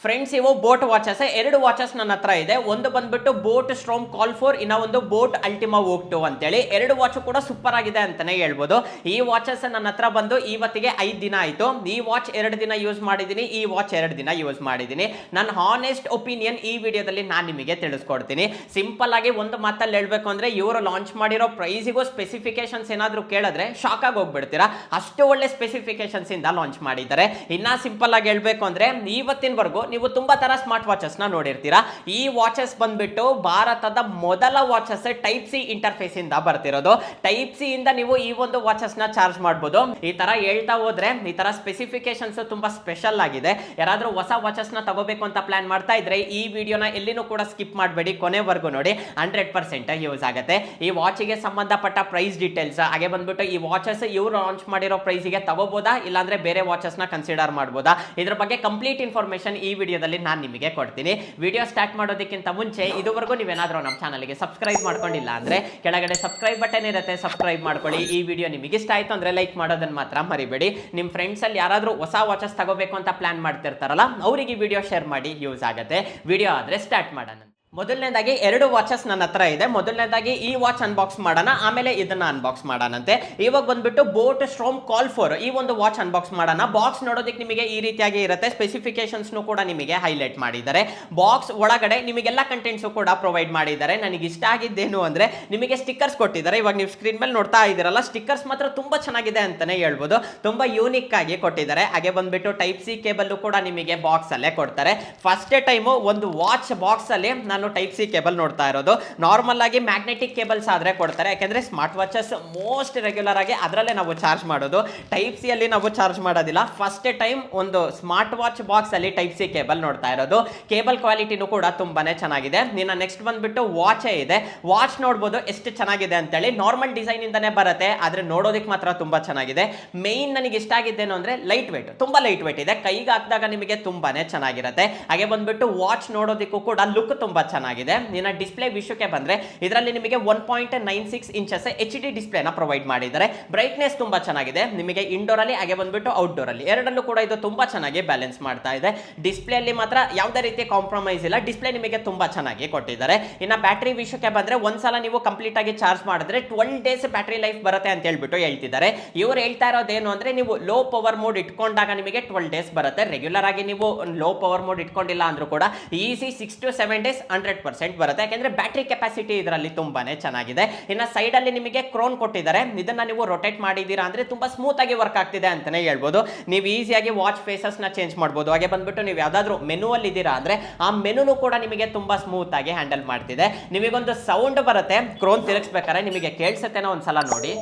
Friends, ಇವು boat watches. ಎರಡು watches ನನ್ನ ಹತ್ರ ಇದೆ. ಒಂದು ಬಂದ್ಬಿಟ್ಟು ಬೋಟ್ ಸ್ಟ್ರೋಮ್ ಕಾಲ್ 4, ಇನ್ನ ಒಂದು ಬೋಟ್ ಅಲ್ಟಿಮಾ ವೋಕ್ 2 ಅಂತೇಳಿ. ಎರಡು ವಾಚ್ ಕೂಡ ಸೂಪರ್ ಆಗಿದೆ ಅಂತಾನೆ ಹೇಳ್ಬೋದು. ಈ ವಾಚಸ್ ನನ್ನ ಹತ್ರ ಬಂದು ಇವತ್ತಿಗೆ 5 ದಿನ ಆಯ್ತು. ಈ ವಾಚ್ 2 ದಿನ ಯೂಸ್ ಮಾಡಿದೀನಿ, ಈ ವಾಚ್ 2 ದಿನ ಯೂಸ್ ಮಾಡಿದೀನಿ. ನನ್ನ ಹಾನೆಸ್ಟ್ ಒಪಿನಿಯನ್ ಈ ವಿಡಿಯೋದಲ್ಲಿ ನಾನು ನಿಮಗೆ ತಿಳಿಸ್ಕೊಡ್ತೀನಿ. ಸಿಂಪಲ್ ಆಗಿ ಒಂದು ಮಾತಲ್ಲಿ ಹೇಳ್ಬೇಕು ಅಂದ್ರೆ, ಇವರು ಲಾಂಚ್ ಮಾಡಿರೋ ಪ್ರೈಸಿಗೂ ಸ್ಪೆಸಿಫಿಕೇಶನ್ಸ್ ಏನಾದ್ರು ಕೇಳಿದ್ರೆ ಶಾಕ್ ಆಗಿ ಹೋಗ್ಬಿಡ್ತೀರಾ. ಅಷ್ಟು ಒಳ್ಳೆ ಸ್ಪೆಸಿಫಿಕೇಶನ್ಸ್ ಇಂದ ಲಾಂಚ್ ಮಾಡಿದ್ದಾರೆ. ಇನ್ನ ಸಿಂಪಲ್ ಆಗಿ ಹೇಳ್ಬೇಕು ಅಂದ್ರೆ, ಇವತ್ತಿನವರೆಗೂ ನೀವು ತುಂಬಾ ತರ ಸ್ಮಾರ್ಟ್ ವಾಚಸ್ ನ ನೋಡಿರ್ತೀರಾ. ಈ ವಾಚಸ್ ಬಂದ್ಬಿಟ್ಟು ಭಾರತದ ಮೊದಲ ವಾಚಸ್ ಟೈಪ್ ಸಿ ಇಂಟರ್ಫೇಸ್ ಇಂದ ಬರ್ತಿರೋದು. ಟೈಪ್ ಸಿ ಇಂದ ನೀವು ಈ ಒಂದು ವಾಚಸ್ ನ ಚಾರ್ಜ್ ಮಾಡಬಹುದು. ಈ ತರ ಹೇಳ್ತಾ ಹೋದ್ರೆ ಈ ತರ ಸ್ಪೆಸಿಫಿಕೇಶನ್ಸ್ ತುಂಬಾ ಸ್ಪೆಷಲ್ ಆಗಿದೆ. ಯಾರಾದ್ರೂ ಹೊಸ ವಾಚಸ್ ನ ತಗೋಬೇಕು ಅಂತ ಪ್ಲಾನ್ ಮಾಡ್ತಾ ಇದ್ರೆ ಈ ವಿಡಿಯೋನ ಎಲ್ಲಿನೂ ಕೂಡ ಸ್ಕಿಪ್ ಮಾಡಬೇಡಿ, ಕೊನೆವರೆಗೂ ನೋಡಿ. 100% ಯೂಸ್ ಆಗುತ್ತೆ. ಈ ವಾಚಿಗೆ ಸಂಬಂಧಪಟ್ಟ ಪ್ರೈಸ್ ಡೀಟೇಲ್ಸ್, ಹಾಗೆ ಬಂದ್ಬಿಟ್ಟು ಈ ವಾಚಸ್ ಇವರು ಲಾಂಚ್ ಮಾಡಿರೋ ಪ್ರೈಸಿಗೆ ತಗೋಬಹುದಾ, ಇಲ್ಲಾಂದ್ರೆ ಬೇರೆ ವಾಚಸ್ ನ ಕನ್ಸಿಡರ್ ಮಾಡಬಹುದಾ, ಇದ್ರ ಬಗ್ಗೆ ಕಂಪ್ಲೀಟ್ ಇನ್ಫಾರ್ಮೇಶನ್ ಈ ವಿಡಿಯೋದಲ್ಲಿ ನಾನು ನಿಮಗೆ ಕೊಡ್ತೀನಿ. ವಿಡಿಯೋ ಸ್ಟಾರ್ಟ್ ಮಾಡೋದಕ್ಕಿಂತ ಮುಂಚೆ ಇದುವರೆಗೂ ನೀವೇನಾದ್ರೂ ನಮ್ಮ ಚಾನಲ್ಗೆ ಸಬ್ಸ್ಕ್ರೈಬ್ ಮಾಡ್ಕೊಂಡಿಲ್ಲ ಅಂದ್ರೆ ಕೆಳಗಡೆ ಸಬ್ಸ್ಕ್ರೈಬ್ ಬಟನ್ ಇರುತ್ತೆ, ಸಬ್ಸ್ಕ್ರೈಬ್ ಮಾಡ್ಕೊಳ್ಳಿ. ಈ ವಿಡಿಯೋ ನಿಮಗೆ ಇಷ್ಟ ಆಯ್ತು ಅಂದ್ರೆ ಲೈಕ್ ಮಾಡೋದನ್ನ ಮಾತ್ರ ಮರಿಬೇಡಿ. ನಿಮ್ಮ ಫ್ರೆಂಡ್ಸ್ ಅಲ್ಲಿ ಯಾರಾದ್ರೂ ಹೊಸ ವಾಚಸ್ ತಗೋಬೇಕು ಅಂತ ಪ್ಲಾನ್ ಮಾಡ್ತಿರ್ತಾರಲ್ಲ, ಅವರಿಗೆ ಈ ವಿಡಿಯೋ ಶೇರ್ ಮಾಡಿ, ಯೂಸ್ ಆಗುತ್ತೆ. ವಿಡಿಯೋ ಆದ್ರೆ ಸ್ಟಾರ್ಟ್ ಮಾಡೋಣ. ಮೊದಲನೇದಾಗಿ 2 ವಾಚಸ್ ನನ್ನ ಹತ್ರ ಇದೆ. ಮೊದಲನೇದಾಗಿ ಈ ವಾಚ್ ಅನ್ಬಾಕ್ಸ್ ಮಾಡೋಣ, ಆಮೇಲೆ ಇದನ್ನ ಅನ್ಬಾಕ್ಸ್ ಮಾಡೋಣಂತೆ. ಇವಾಗ ಬಂದ್ಬಿಟ್ಟು ಬೋಟ್ ಸ್ಟ್ರೋಮ್ ಕಾಲ್ 4 ಈ ಒಂದು ವಾಚ್ ಅನ್ಬಾಕ್ಸ್ ಮಾಡೋಣ. ಬಾಕ್ಸ್ ನೋಡೋದಕ್ಕೆ ನಿಮಗೆ ಈ ರೀತಿಯಾಗಿ ಇರುತ್ತೆ. ಸ್ಪೆಸಿಫಿಕೇಶನ್ಸ್ ಕೂಡ ನಿಮಗೆ ಹೈಲೈಟ್ ಮಾಡಿದ್ದಾರೆ. ಬಾಕ್ಸ್ ಒಳಗಡೆ ನಿಮಗೆಲ್ಲ ಕಂಟೆಂಟ್ಸ್ ಕೂಡ ಪ್ರೊವೈಡ್ ಮಾಡಿದ್ದಾರೆ. ನನಗೆ ಇಷ್ಟ ಆಗಿದ್ದೇನು ಅಂದ್ರೆ, ನಿಮಗೆ ಸ್ಟಿಕ್ಕರ್ಸ್ ಕೊಟ್ಟಿದ್ದಾರೆ. ಇವಾಗ ನೀವು ಸ್ಕ್ರೀನ್ ಮೇಲೆ ನೋಡ್ತಾ ಇದ್ದೀರಲ್ಲ, ಸ್ಟಿಕ್ಕರ್ಸ್ ಮಾತ್ರ ತುಂಬಾ ಚೆನ್ನಾಗಿದೆ ಅಂತಾನೆ ಹೇಳ್ಬೋದು. ತುಂಬಾ ಯೂನಿಕ್ ಆಗಿ ಕೊಟ್ಟಿದ್ದಾರೆ. ಹಾಗೆ ಬಂದ್ಬಿಟ್ಟು ಟೈಪ್ ಸಿ ಕೇಬಲ್ ಕೂಡ ನಿಮಗೆ ಬಾಕ್ಸ್ ಅಲ್ಲೇ ಕೊಡ್ತಾರೆ. ಫಸ್ಟ್ ಟೈಮ್ ಒಂದು ವಾಚ್ ಬಾಕ್ಸ್ ಅಲ್ಲಿ ನಾನು ಟೈಪ್ ಸಿ ಕೇಬಲ್ ನೋಡ್ತಾ ಇರೋದು. ನಾರ್ಮಲ್ ಆಗಿ ಮ್ಯಾಗ್ನೆಟಿಕ್ ಕೇಬಲ್ಸ್ ಆದ್ರೆ ಕೊಡ್ತಾರೆ, ಯಾಕಂದ್ರೆ ಸ್ಮಾರ್ಟ್ ವಾಚಸ್ ಮೋಸ್ಟ್ ರೆಗ್ಯುಲರ್ ಆಗಿ ಅದರಲ್ಲೇ ನಾವು ಚಾರ್ಜ್ ಮಾಡೋದು. ಟೈಪ್ ಸಿ ಅಲ್ಲಿ ನಾವು ಚಾರ್ಜ್ ಮಾಡೋದಿಲ್ಲ. ಫಸ್ಟ್ ಟೈಮ್ ಒಂದು ಸ್ಮಾರ್ಟ್ ವಾಚ್ ಬಾಕ್ಸ್ ಅಲ್ಲಿ ಟೈಪ್ ಸಿ ಕೇಬಲ್ ನೋಡ್ತಾ ಇರೋದು. ಕೇಬಲ್ ಕ್ವಾಲಿಟಿನೂ ಕೂಡ ತುಂಬಾನೇ ಚೆನ್ನಾಗಿದೆ. ನಿನ್ನ ನೆಕ್ಸ್ಟ್ ಬಂದ್ಬಿಟ್ಟು ವಾಚೇ ಇದೆ. ವಾಚ್ ನೋಡ್ಬೋದು ಎಷ್ಟು ಚೆನ್ನಾಗಿದೆ ಅಂತೇಳಿ. ನಾರ್ಮಲ್ ಡಿಸೈನ್ ಇಂದಾನೆ ಬರುತ್ತೆ, ಆದ್ರೆ ನೋಡೋದಕ್ಕೆ ಮಾತ್ರ ತುಂಬಾ ಚೆನ್ನಾಗಿದೆ. ಮೇನ್ ನನಗೆ ಇಷ್ಟ ಆಗಿದ್ದೇನು ಅಂದ್ರೆ ಲೈಟ್ ವೇಟ್, ತುಂಬಾ ಲೈಟ್ ವೇಟ್ ಇದೆ. ಕೈಗೆ ಹಾಕಿದಾಗ ನಿಮಗೆ ತುಂಬಾನೇ ಚೆನ್ನಾಗಿರುತ್ತೆ. ಹಾಗೆ ಬಂದ್ಬಿಟ್ಟು ವಾಚ್ ನೋಡೋದಕ್ಕೂ ಕೂಡ ಲುಕ್ ತುಂಬಾ ಚೆನ್ನಾಗಿದೆ. ನಿನ್ನ ಡಿಸ್ಪ್ಲೇ ವಿಷಯಕ್ಕೆ ಬಂದ್ರೆ, ಇದರಲ್ಲಿ ನಿಮಗೆ 1.96 ಇಂಚಸ್ HD ಡಿಸ್ಪ್ಲೇನ ಪ್ರೊವೈಡ್ ಮಾಡಿದ್ದಾರೆ. ಬ್ರೈಟ್ನೆಸ್ ತುಂಬಾ ಚೆನ್ನಾಗಿದೆ. ನಿಮಗೆ ಇಂಡೋರ್ ಅಲ್ಲಿ ಹಾಗೆ ಬಂದ್ಬಿಟ್ಟು ಔಟ್ಡೋರ್ ಅಲ್ಲಿ ಎರಡಲ್ಲೂ ಕೂಡ ಇದು ತುಂಬಾ ಚೆನ್ನಾಗಿ ಬ್ಯಾಲೆನ್ಸ್ ಮಾಡ್ತಾ ಇದೆ. ಡಿಸ್ಪ್ಲೇ ಅಲ್ಲಿ ಮಾತ್ರ ಯಾವುದೇ ರೀತಿ ಕಾಂಪ್ರಮೈಸ್ ಇಲ್ಲ. ಡಿಸ್ಪ್ಲೇ ನಿಮಗೆ ತುಂಬಾ ಚೆನ್ನಾಗಿ ಕೊಟ್ಟಿದ್ದಾರೆ. ಇನ್ನ ಬ್ಯಾಟರಿ ವಿಷಯಕ್ಕೆ ಬಂದ್ರೆ, ಒಂದ್ಸಲ ನೀವು ಕಂಪ್ಲೀಟ್ ಆಗಿ ಚಾರ್ಜ್ ಮಾಡಿದ್ರೆ 12 ಡೇಸ್ ಬ್ಯಾಟರಿ ಲೈಫ್ ಬರುತ್ತೆ ಅಂತ ಹೇಳ್ಬಿಟ್ಟು ಹೇಳ್ತಿದ್ದಾರೆ. ಇವರು ಹೇಳ್ತಾ ಇರೋದೇನು ಅಂದ್ರೆ, ನೀವು ಲೋ ಪವರ್ ಮೋಡ್ ಇಟ್ಕೊಂಡಾಗ ನಿಮಗೆ 12 ಡೇಸ್ ಬರುತ್ತೆ. ರೆಗ್ಯುಲರ್ ಆಗಿ ನೀವು ಲೋ ಪವರ್ ಮೋಡ್ ಇಟ್ಕೊಂಡಿಲ್ಲ ಅಂದ್ರೂ ಕೂಡ ಈಸಿ 6 to 7 ಡೇಸ್ 100% ಬರುತ್ತೆ. ಯಾಕಂದ್ರೆ ಬ್ಯಾಟರಿ ಕೆಪಾಸಿಟಿ ಇದರಲ್ಲಿ ತುಂಬಾನೇ ಚೆನ್ನಾಗಿದೆ. ಇನ್ನ ಸೈಡ್ ಅಲ್ಲಿ ನಿಮಗೆ ಕ್ರೋನ್ ಕೊಟ್ಟಿದ್ದಾರೆ. ಇದನ್ನ ನೀವು ರೊಟೇಟ್ ಮಾಡಿದೀರಾ ಅಂದ್ರೆ ತುಂಬಾ ಸ್ಮೂತ್ ಆಗಿ ವರ್ಕ್ ಆಗ್ತಿದೆ ಅಂತಾನೆ ಹೇಳ್ಬೋದು. ನೀವು ಈಸಿಯಾಗಿ ವಾಚ್ ಫೇಸಸ್ ನ ಚೇಂಜ್ ಮಾಡಬಹುದು. ಹಾಗೆ ಬಂದ್ಬಿಟ್ಟು ನೀವು ಯಾವ್ದಾದ್ರು ಮೆನು ಅಲ್ಲಿ ಇದ್ದೀರಾ ಅಂದ್ರೆ ಆ ಮೆನುನು ಕೂಡ ನಿಮಗೆ ತುಂಬಾ ಸ್ಮೂತ್ ಆಗಿ ಹ್ಯಾಂಡಲ್ ಮಾಡ್ತಿದೆ. ನಿಮಗೊಂದು ಸೌಂಡ್ ಬರುತ್ತೆ ಕ್ರೋನ್ ತಿರುಗಿಸ್ಬೇಕಾದ್ರೆ, ನಿಮಗೆ ಕೇಳಿಸುತ್ತೇನೋ ಒಂದ್ಸಲ ನೋಡಿ.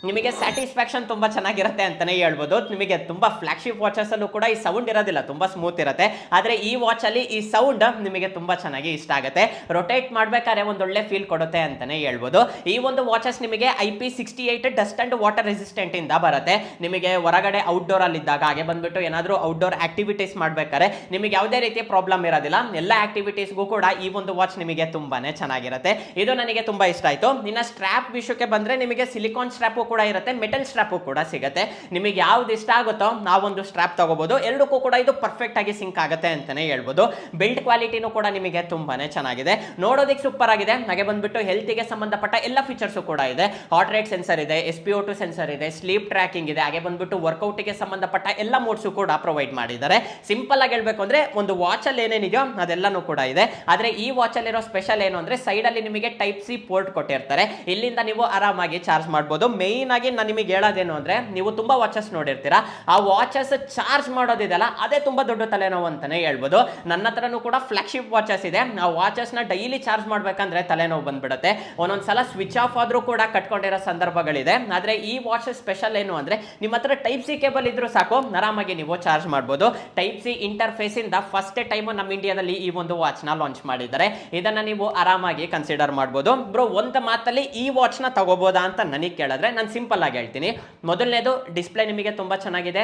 ನಿಮಗೆ ಸ್ಯಾಟಿಸ್ಫ್ಯಾಕ್ಷನ್ ತುಂಬಾ ಚೆನ್ನಾಗಿರುತ್ತೆ ಅಂತಾನೆ ಹೇಳ್ಬೋದು. ನಿಮಗೆ ತುಂಬಾ ಫ್ಲಾಗ್ಶಿಪ್ ವಾಚಸ್ ಅಲ್ಲೂ ಕೂಡ ಈ ಸೌಂಡ್ ಇರೋದಿಲ್ಲ, ತುಂಬಾ ಸ್ಮೂತ್ ಇರುತ್ತೆ. ಆದ್ರೆ ಈ ವಾಚ್ ಅಲ್ಲಿ ಈ ಸೌಂಡ್ ನಿಮಗೆ ತುಂಬಾ ಚೆನ್ನಾಗಿ ಇಷ್ಟ ಆಗುತ್ತೆ. ರೊಟೇಟ್ ಮಾಡ್ಬೇಕಾದ್ರೆ ಒಂದೊಳ್ಳೆ ಫೀಲ್ ಕೊಡುತ್ತೆ ಅಂತಾನೆ ಹೇಳ್ಬೋದು. ಈ ಒಂದು ವಾಚಸ್ ನಿಮಗೆ IP68 dust and water resistant ಇಂದ ಬರುತ್ತೆ. ನಿಮಗೆ ಹೊರಗಡೆ ಔಟ್ಡೋರ್ ಅಲ್ಲಿ ಇದ್ದಾಗ, ಹಾಗೆ ಬಂದ್ಬಿಟ್ಟು ಏನಾದ್ರೂ ಔಟ್ಡೋರ್ ಆಕ್ಟಿವಿಟೀಸ್ ಮಾಡ್ಬೇಕಾದ್ರೆ ನಿಮಗೆ ಯಾವುದೇ ರೀತಿ ಪ್ರಾಬ್ಲಮ್ ಇರೋದಿಲ್ಲ. ಎಲ್ಲ ಆಕ್ಟಿವಿಟೀಸ್ಗೂ ಕೂಡ ಈ ಒಂದು ವಾಚ್ ನಿಮಗೆ ತುಂಬಾನೇ ಚೆನ್ನಾಗಿರುತ್ತೆ. ಇದು ನನಗೆ ತುಂಬಾ ಇಷ್ಟ ಆಯ್ತು. ಇನ್ನ ಸ್ಟ್ರಾಪ್ ವಿಷಯಕ್ಕೆ ಬಂದ್ರೆ, ನಿಮಗೆ ಸಿಲಿಕಾನ್ ಸ್ಟ್ರಾಪ್ ಕೂಡ ಇರುತ್ತೆ, ಮೆಟಲ್ ಸ್ಟ್ರಾಪ್ ಕೂಡ ಸಿಗುತ್ತೆ. ನಿಮಗೆ ಯಾವ್ದು ಇಷ್ಟ ಆಗುತ್ತೋ ನಾವೊಂದು ಸ್ಟ್ರಾಪ್ ತಗೋಬಹುದು. ಎರಡಕ್ಕೂ ಕೂಡ ಇದು ಪರ್ಫೆಕ್ಟ್ ಆಗಿ ಸಿಂಕ್ ಆಗುತ್ತೆ ಅಂತಾನೆ ಹೇಳ್ಬೋದು. ಬಿಲ್ಡ್ ಕ್ವಾಲಿಟಿನೂ ಕೂಡ ನಿಮಗೆ ತುಂಬಾನೇ ಚೆನ್ನಾಗಿದೆ, ನೋಡೋದಕ್ಕೆ ಸೂಪರ್ ಆಗಿದೆ. ಹಾಗೆ ಬಂದ್ಬಿಟ್ಟು ಹೆಲ್ತ್ ಗೆ ಸಂಬಂಧಪಟ್ಟ ಎಲ್ಲ ಫೀಚರ್ಸ್ ಕೂಡ ಇದೆ. ಹಾರ್ಟ್ ರೇಟ್ ಸೆನ್ಸರ್ ಇದೆ, SpO2 ಸೆನ್ಸರ್ ಇದೆ, ಸ್ಲೀಪ್ ಟ್ರ್ಯಾಕಿಂಗ್ ಇದೆ. ಹಾಗೆ ಬಂದ್ಬಿಟ್ಟು ವರ್ಕೌಟ್ ಗೆ ಸಂಬಂಧಪಟ್ಟ ಎಲ್ಲ ಮೋಡ್ಸ್ ಕೂಡ ಪ್ರೊವೈಡ್ ಮಾಡಿದ್ದಾರೆ. ಸಿಂಪಲ್ ಆಗಿ ಹೇಳ್ಬೇಕು ಅಂದ್ರೆ, ಒಂದು ವಾಚ್ ಅಲ್ಲಿ ಏನೇನಿದೆಯೋ ಅದೆಲ್ಲಾನು ಕೂಡ ಇದೆ. ಆದ್ರೆ ಈ ವಾಚ್ ಅಲ್ಲಿರೋ ಸ್ಪೆಷಲ್ ಏನು ಅಂದ್ರೆ, ಸೈಡ್ ಅಲ್ಲಿ ನಿಮಗೆ ಟೈಪ್ ಸಿ ಪೋರ್ಟ್ ಕೊಟ್ಟಿರ್ತಾರೆ. ಇಲ್ಲಿಂದ ನೀವು ಆರಾಮಾಗಿ ಚಾರ್ಜ್ ಮಾಡಬಹುದು. ಮೇನ್ ಆಗಿ ನಾನು ನಿಮಗೆ ಹೇಳೋದೇನು ಅಂದ್ರೆ, ನೀವು ತುಂಬಾ ವಾಚಸ್ ನೋಡಿರ್ತೀರಾ, ಆ ವಾಚಸ್ ಚಾರ್ಜ್ ಮಾಡೋದಿದೆಲ್ಲ ಅದೇ ತುಂಬಾ ದೊಡ್ಡ ತಲೆನೋವು ಅಂತಾನೆ ಹೇಳ್ಬೋದು. ನನ್ನ ಹತ್ರನೂ ಕೂಡ ಫ್ಲಾಗ್ಶಿಪ್ ವಾಚಸ್ ಇದೆ. ಆ ವಾಚಸ್ ನ ಡೈಲಿ ಚಾರ್ಜ್ ಮಾಡ್ಬೇಕಂದ್ರೆ ತಲೆನೋವು ಬಂದ್ಬಿಡುತ್ತೆ. ಒಂದೊಂದ್ಸಲ ಸ್ವಿಚ್ ಆಫ್ ಆದ್ರೂ ಕೂಡ ಕಟ್ಕೊಂಡಿರೋ ಸಂದರ್ಭಗಳಿದೆ. ಆದ್ರೆ ಈ ವಾಚ್ ಸ್ಪೆಷಲ್ ಏನು ಅಂದ್ರೆ, ನಿಮ್ಮ ಹತ್ರ ಟೈಪ್ ಸಿ ಕೇಬಲ್ ಇದ್ರೂ ಸಾಕು, ಆರಾಮಾಗಿ ನೀವು ಚಾರ್ಜ್ ಮಾಡಬಹುದು. ಟೈಪ್ ಸಿ ಇಂಟರ್ಫೇಸ್ ಇಂದ ಫಸ್ಟ್ ಟೈಮ್ ನಮ್ಮ ಇಂಡಿಯಾದಲ್ಲಿ ಈ ಒಂದು ವಾಚ್ ನ ಲಾಂಚ್ ಮಾಡಿದ್ದಾರೆ. ಇದನ್ನ ನೀವು ಆರಾಮಾಗಿ ಕನ್ಸಿಡರ್ ಮಾಡಬಹುದು. ಬ್ರೋ, ಒಂದು ಮಾತಲ್ಲಿ ಈ ವಾಚ್ ನ ತಗೋಬಹುದಾ ಅಂತ ನನಗೆ ಕೇಳಿದ್ರೆ, ನಾನು ಸಿಂಪಲ್ ಆಗಿ ಹೇಳ್ತೀನಿ. ಮೊದಲನೇದು, ಡಿಸ್ಪ್ಲೇ ನಿಮಗೆ ತುಂಬಾ ಚೆನ್ನಾಗಿದೆ.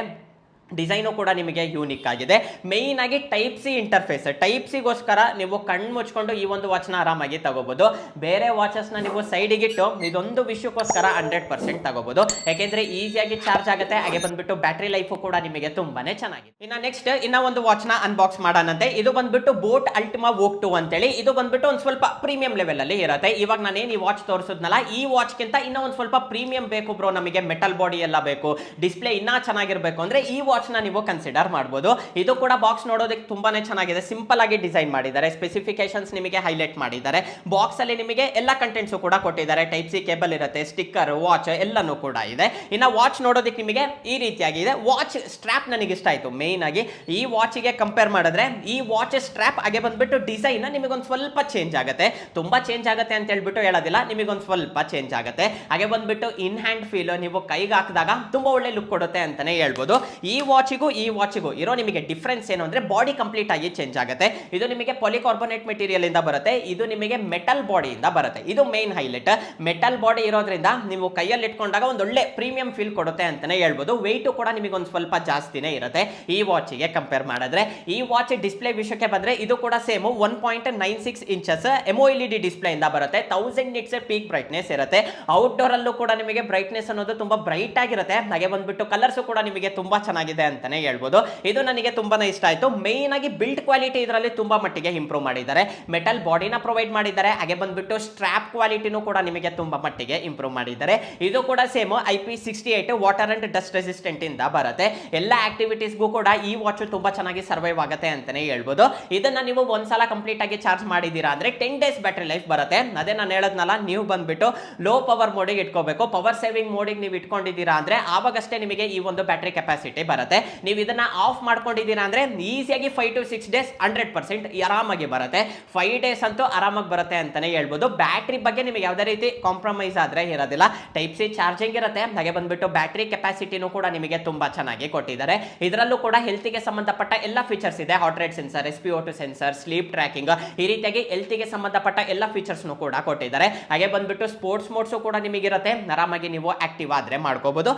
ಡಿಸೈನು ಕೂಡ ನಿಮಗೆ ಯೂನಿಕ್ ಆಗಿದೆ. ಮೇಯ್ನ್ ಆಗಿ ಟೈಪ್ ಸಿ ಇಂಟರ್ಫೇಸ್, ಟೈಪ್ ಸಿಗೋಸ್ಕರ ನೀವು ಕಣ್ಣು ಮುಚ್ಕೊಂಡು ಈ ಒಂದು ವಾಚ್ನ ಆರಾಮಾಗಿ ತಗೋಬಹುದು. ಬೇರೆ ವಾಚಸ್ನ ನೀವು ಸೈಡಿಗಿಟ್ಟು ಇದೊಂದು ವಿಷಯಕ್ಕೋಸ್ಕರ 100% ತಗೋಬಹುದು, ಯಾಕೆಂದ್ರೆ ಈಸಿಯಾಗಿ ಚಾರ್ಜ್ ಆಗುತ್ತೆ. ಹಾಗೆ ಬಂದ್ಬಿಟ್ಟು ಬ್ಯಾಟ್ರಿ ಲೈಫು ಕೂಡ ನಿಮಗೆ ತುಂಬಾನೇ ಚೆನ್ನಾಗಿದೆ. ಇನ್ನ ನೆಕ್ಸ್ಟ್ ಒಂದು ವಾಚ್ನ ಅನ್ಬಾಕ್ಸ್ ಮಾಡೋಣಂತೆ. ಇದು ಬಂದ್ಬಿಟ್ಟು ಬೋಟ್ ಅಲ್ಟಿಮಾ ವೋಕ್ 2 ಅಂತೇಳಿ. ಇದು ಬಂದ್ಬಿಟ್ಟು ಒಂದು ಸ್ವಲ್ಪ ಪ್ರೀಮಿಯಂ ಲೆವೆಲ್ ಅಲ್ಲಿ ಇರುತ್ತೆ. ಇವಾಗ ನಾನೇನು ಈ ವಾಚ್ ತೋರಿಸಿದ್ನಲ್ಲ, ಈ ವಾಚ್ಗಿಂತ ಇನ್ನೂ ಒಂದು ಸ್ವಲ್ಪ ಪ್ರೀಮಿಯಂ ಬೇಕು ಬ್ರೋ, ನಮಗೆ ಮೆಟಲ್ ಬಾಡಿ ಎಲ್ಲ ಬೇಕು, ಡಿಸ್ಪ್ಲೇ ಇನ್ನೂ ಚೆನ್ನಾಗಿರ್ಬೇಕು ಅಂದ್ರೆ ಈ ವಾಚ್ನ ನೀವು ಕನ್ಸಿಡರ್ ಮಾಡಬಹುದು. ಇದು ಕೂಡ ಬಾಕ್ಸ್ ನೋಡೋದಕ್ಕೆ ತುಂಬಾನೇ ಚೆನ್ನಾಗಿದೆ, ಸಿಂಪಲ್ ಆಗಿ ಡಿಸೈನ್ ಮಾಡಿದ್ದಾರೆ, ಸ್ಪೆಸಿಫಿಕೇಶನ್ಸ್ ನಿಮಗೆ ಹೈಲೈಟ್ ಮಾಡಿದ್ದಾರೆ. ಬಾಕ್ಸ್ ಅಲ್ಲಿ ನಿಮಗೆ ಎಲ್ಲ ಕಂಟೆಂಟ್ಸ್ ಕೂಡ ಕೊಟ್ಟಿದ್ದಾರೆ, ಟೈಪ್ ಸಿ ಕೇಬಲ್ ಇರುತ್ತೆ, ಸ್ಟಿಕ್ಕರ್, ವಾಚ್ ಎಲ್ಲನೂ ಕೂಡ ಇದೆ. ಇನ್ನು ವಾಚ್ ನೋಡೋದಕ್ಕೆ ನಿಮಗೆ ಈ ರೀತಿಯಾಗಿದೆ. ವಾಚ್ ಸ್ಟ್ರಾಪ್ ನನಗೆ ಇಷ್ಟ ಆಯ್ತು. ಮೇನ್ ಆಗಿ ಈ ವಾಚ್ಗೆ ಕಂಪೇರ್ ಮಾಡಿದ್ರೆ ಈ ವಾಚ್ ಸ್ಟ್ರಾಪ್ ಹಾಗೆ ಬಂದ್ಬಿಟ್ಟು ಡಿಸೈನ್ ನಿಮಗೊಂದು ಸ್ವಲ್ಪ ಚೇಂಜ್ ಆಗುತ್ತೆ. ತುಂಬಾ ಚೇಂಜ್ ಆಗುತ್ತೆ ಅಂತ ಹೇಳ್ಬಿಟ್ಟು ಹೇಳೋದಿಲ್ಲ, ನಿಮಗೊಂದು ಸ್ವಲ್ಪ ಚೇಂಜ್ ಆಗುತ್ತೆ. ಹಾಗೆ ಬಂದ್ಬಿಟ್ಟು ಇನ್ ಹ್ಯಾಂಡ್ ಫೀಲ್ ನೀವು ಕೈಗೆ ಹಾಕಿದಾಗ ತುಂಬಾ ಒಳ್ಳೆ ಲುಕ್ ಕೊಡುತ್ತೆ ಅಂತಾನೆ ಹೇಳ್ಬೋದು. ಈ ವಾಚಿಗೂ ಈ ವಾಚಿಗೂ ಇರೋ ನಿಮಗೆ ಡಿಫರೆನ್ಸ್ ಏನು ಅಂದ್ರೆ ಬಾಡಿ ಕಂಪ್ಲೀಟ್ ಆಗಿ ಚೇಂಜ್ ಆಗುತ್ತೆ. ಇದು ನಿಮಗೆ ಪಾಲಿಕಾರ್ಬೊನೇಟ್ ಮೆಟೀರಿಯಲ್ ಇಂದ ಬರುತ್ತೆ, ಇದು ನಿಮಗೆ ಮೆಟಲ್ ಬಾಡಿ ಇಂದ ಬರುತ್ತೆ. ಇದು ಮೇನ್ ಹೈಲೈಟ್. ಮೆಟಲ್ ಬಾಡಿ ಇರೋದ್ರಿಂದ ನೀವು ಕೈಯಲ್ಲಿ ಇಟ್ಕೊಂಡಾಗ ಒಂದು ಒಳ್ಳೆ ಪ್ರೀಮಿಯಂ ಫೀಲ್ ಕೊಡುತ್ತೆ ಅಂತಾನೆ ಹೇಳ್ಬೋದು. ವೆಯ್ಟ್ ಕೂಡ ನಿಮಗೆ ಒಂದು ಸ್ವಲ್ಪ ಜಾಸ್ತಿನೇ ಇರುತ್ತೆ ಈ ವಾಚಿಗೆ ಕಂಪೇರ್ ಮಾಡಿದ್ರೆ. ಈ ವಾಚ್ ಡಿಸ್ಪ್ಲೇ ವಿಷಯಕ್ಕೆ ಬಂದ್ರೆ ಇದು ಕೂಡ ಸೇಮ್ 1.96 ಇಂಚಸ್ ಎಮ್ಒಎಲ್ಇಡಿ ಡಿಸ್ಪ್ಲೇ ಇಂದ ಬರುತ್ತೆ. 1000 ನಿಟ್ಸ್ ಪೀಕ್ ಬ್ರೈಟ್ನೆಸ್ ಇರುತ್ತೆ. ಔಟ್ಡೋರ್ ಅಲ್ಲೂ ಕೂಡ ನಿಮಗೆ ಬ್ರೈಟ್ನೆಸ್ ಅನ್ನೋದು ತುಂಬಾ ಬ್ರೈಟ್ ಆಗಿರುತ್ತೆ. ಹಾಗೆ ಬಂದ್ಬಿಟ್ಟು ಕಲರ್ಸ್ ಕೂಡ ನಿಮಗೆ ತುಂಬಾ ಚೆನ್ನಾಗಿದೆ ಅಂತಾನೆ ಹೇಳ್ಬೋದು. ಇದು ನನಗೆ ತುಂಬಾನೇ ಇಷ್ಟ ಆಯ್ತು. ಮೇನ್ ಆಗಿ ಬಿಲ್ಡ್ ಕ್ವಾಲಿಟಿ ಇದರಲ್ಲಿ ತುಂಬಾ ಮಟ್ಟಿಗೆ ಇಂಪ್ರೂವ್ ಮಾಡಿದ್ದಾರೆ. ಮೆಟಲ್ ಬಾಡಿನ ಪ್ರೊವೈಡ್ ಮಾಡಿದ್ದಾರೆ. ಹಾಗೆ ಬಂದ್ಬಿಟ್ಟು ಸ್ಟ್ರಾಪ್ ಕ್ವಾಲಿಟಿನೂ ಕೂಡ ನಿಮಗೆ ತುಂಬಾ ಮಟ್ಟಿಗೆ ಇಂಪ್ರೂವ್ ಮಾಡಿದ್ದಾರೆ. ಇದು ಕೂಡ same IP68 water and dust resistant ಇಂದ ಬರುತ್ತೆ. ಎಲ್ಲ ಆಕ್ಟಿವಿಟೀಸ್ಗೂ ಕೂಡ ಈ ವಾಚ್ ತುಂಬಾ ಚೆನ್ನಾಗಿ ಸರ್ವೈವ್ ಆಗುತ್ತೆ ಅಂತಾನೆ ಹೇಳ್ಬೋದು. ಇದನ್ನ ನೀವು ಒಂದ್ಸಲ ಕಂಪ್ಲೀಟ್ ಆಗಿ ಚಾರ್ಜ್ ಮಾಡಿದೀರಾ ಅಂದ್ರೆ 10 ಡೇಸ್ ಬ್ಯಾಟರಿ ಲೈಫ್ ಬರುತ್ತೆ. ಅದೇ ನಾನು ಹೇಳದ್ನಲ್ಲ, ನೀವು ಬಂದ್ಬಿಟ್ಟು ಲೋ ಪವರ್ ಮೋಡಿಗೆ ಇಟ್ಕೋಬೇಕು. ಪವರ್ ಸೇವಿಂಗ್ ಮೋಡಿಗೆ ನೀವು ಇಟ್ಕೊಂಡಿದ್ದೀರಾ ಅಂದ್ರೆ ಆವಾಗಷ್ಟೇ ನಿಮಗೆ ಈ ಒಂದು ಬ್ಯಾಟರಿ ಕೆಪಾಸಿಟಿ ಬರುತ್ತೆ. ನೀವು ಇದನ್ನ ಆಫ್ ಮಾಡ್ಕೊಂಡಿದ್ದೀರಾ ಅಂದ್ರೆ ಈಸಿಯಾಗಿ 5 to 6 ಡೇಸ್ 100% ಆರಾಮಾಗಿ ಬರುತ್ತೆ. 5 ಡೇಸ್ ಅಂತೂ ಆರಾಮಾಗಿ ಬರುತ್ತೆ ಅಂತಾನೆ ಹೇಳ್ಬೋದು. ಬ್ಯಾಟ್ರಿ ಬಗ್ಗೆ ನಿಮಗೆ ಯಾವುದೇ ರೀತಿ ಕಾಂಪ್ರಮೈಸ್ ಆದ್ರೆ ಇರೋದಿಲ್ಲ. ಟೈಪ್ ಸಿ ಚಾರ್ಜಿಂಗ್ ಇರುತ್ತೆ. ಹಾಗೆ ಬಂದ್ಬಿಟ್ಟು ಬ್ಯಾಟ್ರಿ ಕೆಪಾಸಿಟಿನೂ ಕೂಡ ನಿಮಗೆ ತುಂಬಾ ಚೆನ್ನಾಗಿ ಕೊಟ್ಟಿದ್ದಾರೆ. ಇದರಲ್ಲೂ ಕೂಡ ಹೆಲ್ತ್ಗೆ ಸಂಬಂಧಪಟ್ಟ ಎಲ್ಲ ಫೀಚರ್ಸ್ ಇದೆ. Heart rate sensor, SpO2 sensor, sleep tracking, ಈ ರೀತಿಯಾಗಿ ಹೆಲ್ತ್ಗೆ ಸಂಬಂಧಪಟ್ಟ ಎಲ್ಲ ಫೀಚರ್ಸ್ ಕೂಡ ಕೊಟ್ಟಿದ್ದಾರೆ. ಹಾಗೆ ಬಂದ್ಬಿಟ್ಟು ಸ್ಪೋರ್ಟ್ಸ್ ಮೋಡ್ಸ್ ಕೂಡ ನಿಮಗಿರುತ್ತೆ. ಆರಾಮಾಗಿ ನೀವು ಆಕ್ಟಿವ್ ಆದ್ರೆ ಮಾಡ್ಕೋಬಹುದು.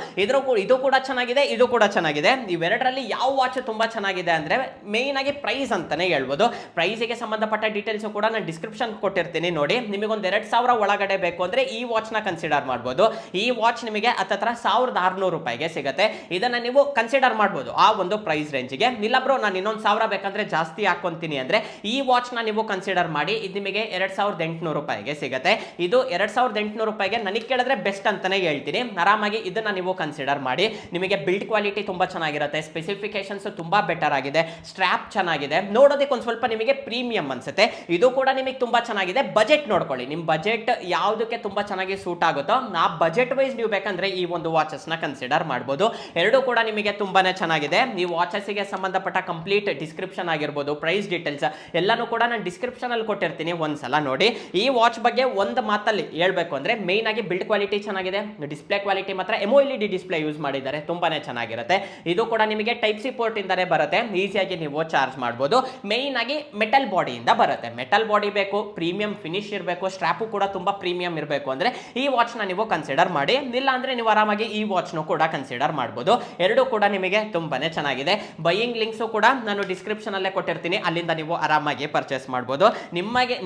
ಇದು ಕೂಡ ಚೆನ್ನಾಗಿದೆ, ಇದು ಕೂಡ ಚೆನ್ನಾಗಿದೆ. ಇವೆರಡರಲ್ಲಿ ಯಾವ ವಾಚ್ ತುಂಬಾ ಚೆನ್ನಾಗಿದೆ ಅಂದ್ರೆ ಮೇನ್ ಆಗಿ ಪ್ರೈಸ್ ಅಂತಾನೆ ಹೇಳ್ಬೋದು. ಪ್ರೈಸ್ಗೆ ಸಂಬಂಧಪಟ್ಟ ಡೀಟೇಲ್ಸ್ ಕೂಡ ನಾನು ಡಿಸ್ಕ್ರಿಪ್ಷನ್ ಕೊಟ್ಟಿರ್ತೀನಿ ನೋಡಿ. ನಿಮಗೊಂದು 2000 ಒಳಗಡೆ ಬೇಕು ಅಂದ್ರೆ ಈ ವಾಚ್ ನ ಕನ್ಸಿಡರ್ ಮಾಡಬಹುದು. ಈ ವಾಚ್ ನಿಮಗೆ ಹತ್ತತ್ರ 1600 ರೂಪಾಯಿಗೆ ಸಿಗುತ್ತೆ. ಇದನ್ನ ನೀವು ಕನ್ಸಿಡರ್ ಮಾಡಬಹುದು ಆ ಒಂದು ಪ್ರೈಸ್ ರೇಂಜ್ಗೆ. ಇಲ್ಲ ಬ್ರೋ ನಾನು ಇನ್ನೊಂದು 1000 ಬೇಕಂದ್ರೆ ಜಾಸ್ತಿ ಹಾಕೊಂತೀನಿ ಅಂದ್ರೆ ಈ ವಾಚ್ ನ ನೀವು ಕನ್ಸಿಡರ್ ಮಾಡಿ. ಇದು ನಿಮಗೆ 2800 ರೂಪಾಯಿಗೆ ಸಿಗುತ್ತೆ. ಇದು 2800 ರೂಪಾಯಿಗೆ ನನಗೆ ಕೇಳಿದ್ರೆ ಬೆಸ್ಟ್ ಅಂತಾನೆ ಹೇಳ್ತೀನಿ. ಆರಾಮಾಗಿ ಇದನ್ನ ನೀವು ಕನ್ಸಿಡರ್ ಮಾಡಿ. ನಿಮಗೆ ಬಿಲ್ಡ್ ಕ್ವಾಲಿಟಿ ತುಂಬಾ ಚೆನ್ನಾಗಿರುತ್ತೆ, ಸ್ಪೆಸಿಫಿಕೇಶನ್ಸ್ ತುಂಬಾ ಬೆಟರ್ ಆಗಿದೆ, ಸ್ಟ್ರಾಪ್ ಚೆನ್ನಾಗಿದೆ, ನೋಡೋದಕ್ಕೆ ಒಂದು ಸ್ವಲ್ಪ ನಿಮಗೆ ಪ್ರೀಮಿಯಂ ಅನ್ಸುತ್ತೆ. ಇದು ಕೂಡ ನಿಮಗೆ ತುಂಬಾ ಚೆನ್ನಾಗಿದೆ. ಬಜೆಟ್ ನೋಡ್ಕೊಳ್ಳಿ, ನಿಮ್ಮ ಬಜೆಟ್ ಯಾವುದಕ್ಕೆ ತುಂಬಾ ಚೆನ್ನಾಗಿ ಸೂಟ್ ಆಗುತ್ತೋ ಆ ಬಜೆಟ್ ವೈಸ್ ನೀವು ಬೇಕಂದ್ರೆ ಈ ಒಂದು ವಾಚಸ್ ನ ಕನ್ಸಿಡರ್ ಮಾಡಬಹುದು. ಎರಡು ಕೂಡ ನಿಮಗೆ ತುಂಬಾನೇ ಚೆನ್ನಾಗಿದೆ. ನೀವು ವಾಚಸ್ ಗೆ ಸಂಬಂಧಪಟ್ಟ ಕಂಪ್ಲೀಟ್ ಡಿಸ್ಕ್ರಿಪ್ಷನ್ ಆಗಿರ್ಬೋದು, ಪ್ರೈಸ್ ಡೀಟೇಲ್ಸ್ ಎಲ್ಲಾನು ಕೂಡ ನಾನು ಡಿಸ್ಕ್ರಿಪ್ಷನ್ ಅಲ್ಲಿ ಕೊಟ್ಟಿರ್ತೀನಿ, ಒಂದ್ಸಲ ನೋಡಿ. ಈ ವಾಚ್ ಬಗ್ಗೆ ಒಂದು ಮಾತಲ್ಲಿ ಹೇಳ್ಬೇಕು ಅಂದ್ರೆ ಮೇನ್ ಆಗಿ ಬಿಲ್ಡ್ ಕ್ವಾಲಿಟಿ ಚೆನ್ನಾಗಿದೆ. ಡಿಸ್ಪ್ಲೇ ಕ್ವಾಲಿಟಿ ಮಾತ್ರ ಎಮ್ಒಎಲ್ಇಡಿ ಡಿಸ್ಪ್ಲೇ ಯೂಸ್ ಮಾಡಿದ್ದಾರೆ, ತುಂಬಾನೇ ಚೆನ್ನಾಗಿರುತ್ತೆ. ಇದು ಕೂಡ ನಿಮಗೆ ಟೈಪ್ ಸಿ ಪೋರ್ಟ್ ಇಂದಾನೆ ಬರುತ್ತೆ, ಈಸಿಯಾಗಿ ನೀವು ಚಾರ್ಜ್ ಮಾಡಬಹುದು. ಮೇನ್ ಆಗಿ ಮೆಟಲ್ ಬಾಡಿಯಿಂದ ಬರುತ್ತೆ. ಮೆಟಲ್ ಬಾಡಿ ಬೇಕು, ಪ್ರೀಮಿಯಂ ಫಿನಿಶ್ ಇರಬೇಕು, ಸ್ಟ್ರಾಪು ಕೂಡ ತುಂಬಾ ಪ್ರೀಮಿಯಂ ಇರಬೇಕು ಅಂದ್ರೆ ಈ ವಾಚ್ ನ ನೀವು ಕನ್ಸಿಡರ್ ಮಾಡಿ. ಇಲ್ಲ ಅಂದ್ರೆ ನೀವು ಆರಾಮಾಗಿ ಈ ವಾಚ್ ನು ಕೂಡ ಕನ್ಸಿಡರ್ ಮಾಡಬಹುದು. ಎರಡು ಕೂಡ ನಿಮಗೆ ತುಂಬಾನೇ ಚೆನ್ನಾಗಿದೆ. ಬೈಯಿಂಗ್ ಲಿಂಕ್ಸ್ ಕೂಡ ನಾನು ಡಿಸ್ಕ್ರಿಪ್ಷನ್ ಅಲ್ಲೇ ಕೊಟ್ಟಿರ್ತೀನಿ, ಅಲ್ಲಿಂದ ನೀವು ಆರಾಮಾಗಿ ಪರ್ಚೇಸ್ ಮಾಡಬಹುದು.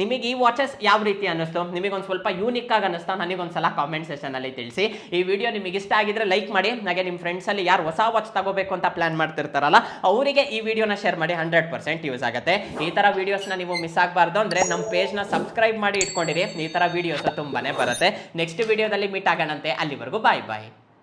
ನಿಮಗೆ ಈ ವಾಚಸ್ ಯಾವ ರೀತಿ ಅನ್ನಿಸ್ತು, ನಿಮಗೆ ಒಂದು ಸ್ವಲ್ಪ ಯೂನಿಕ್ ಆಗಿ ಅನ್ನಿಸ್ತಾ ನನಗೊಂದ್ಸಲ ಕಾಮೆಂಟ್ ಸೆಕ್ಷನ್ ಅಲ್ಲಿ ತಿಳಿಸಿ. ಈ ವಿಡಿಯೋ ನಿಮಗೆ ಇಷ್ಟ ಆಗಿದ್ರೆ ಲೈಕ್ ಮಾಡಿ. ಹಾಗೆ ನಿಮ್ಮ ಫ್ರೆಂಡ್ಸ್ ಅಲ್ಲಿ ಯಾರು ಹೊಸ ವಾಚ್ ತಗೋಬೇಕು ಅಂತ ಪ್ಲಾನ್ ಮಾಡ್ತಿರ್ತಾರಲ್ಲ ಅವರಿಗೆ ಈ ವಿಡಿಯೋನ ಶೇರ್ ಮಾಡಿ, 100% ಯೂಸ್ ಆಗುತ್ತೆ. ಈ ತರ ವಿಡಿಯೋಸ್ನ ನೀವು ಮಿಸ್ ಆಗಬಾರ್ದು ಅಂದ್ರೆ ನಮ್ಮ ಪೇಜ್ ನ ಸಬ್ಸ್ಕ್ರೈಬ್ ಮಾಡಿ ಇಟ್ಕೊಂಡಿರಿ. ಈ ತರ ವಿಡಿಯೋಸ್ ತುಂಬಾನೇ ಬರುತ್ತೆ. ನೆಕ್ಸ್ಟ್ ವಿಡಿಯೋದಲ್ಲಿ ಮೀಟ್ ಆಗೋಣಂತೆ. ಅಲ್ಲಿವರೆಗೂ ಬಾಯ್ ಬಾಯ್.